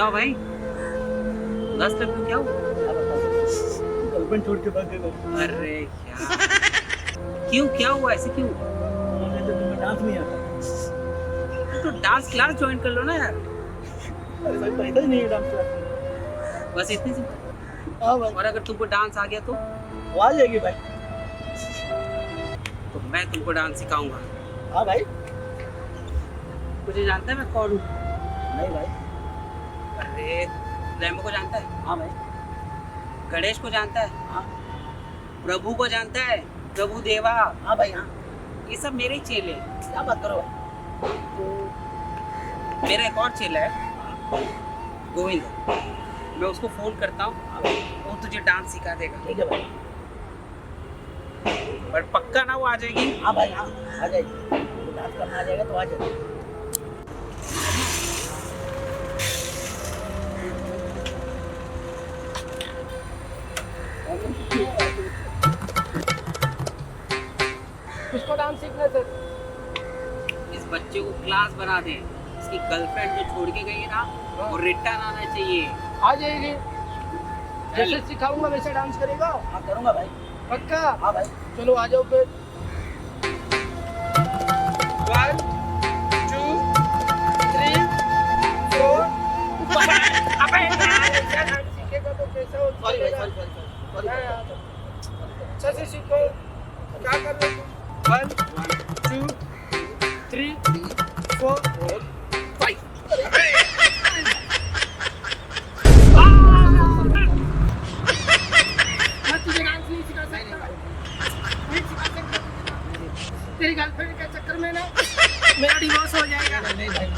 क्या हुआ भाई? उदास लग रहे हो, क्या हुआ? गर्लफ्रेंड छोड़ के भाग गए। अरे यार, क्यों, क्या हुआ, ऐसे क्यों? मुझे तो तुम्हें डांस नहीं आता। तो डांस क्लास ज्वाइन कर लो ना यार। अरे भाई पैसा ही नहीं है डांस क्लास। बस इतनी सी। हाँ भाई, और अगर तुमको डांस आ गया तो वो आ जाएगी भाई। मैं तुमको डांस सिखाऊंगा। हाँ भाई। मुझे जानता है मैं कौन हूँ? नहीं भाई। अरे रेमो को जानता है? हाँ भाई। गणेश को जानता है? हाँ। प्रभु को जानता है? प्रभु देवा। हाँ भाई। हाँ, ये सब मेरे ही चेले हैं। क्या बात करो भाई। मेरा एक और चेला है गोविंद, मैं उसको फोन करता हूँ, हाँ भाई। वो तुझे डांस सिखा देगा। ठीक है भाई। पर पक्का ना वो आ जाएगी? हाँ भाई। हाँ, आ जाएगी। तो डांस करना आ जाएगा तो आ जाएगा। किसको डांस सीखना सर? इस बच्चे को क्लास बना दे। इसकी गर्लफ्रेंड जो छोड़ के गई है ना, वो रिटर्न आना चाहिए। आ जाएगी। जैसे सिखाऊंगा वैसे डांस करेगा? हाँ करूँगा भाई। पक्का? हाँ भाई। चलो आ जाओ फिर। 1 2 3 4 अबे सीखेगा तो कैसा हो? सॉरी भाई, सॉरी सॉरी सॉरी। अच्छा से सीखो। क्या कर रहे हो? 1 2 3 4 5। मैं तुझे डांस नहीं सिखा सकता। नहीं सिखा सकता। तेरी गर्लफ्रेंड के चक्कर में ना मेरा डिवोर्स हो जाएगा। नहीं भाई।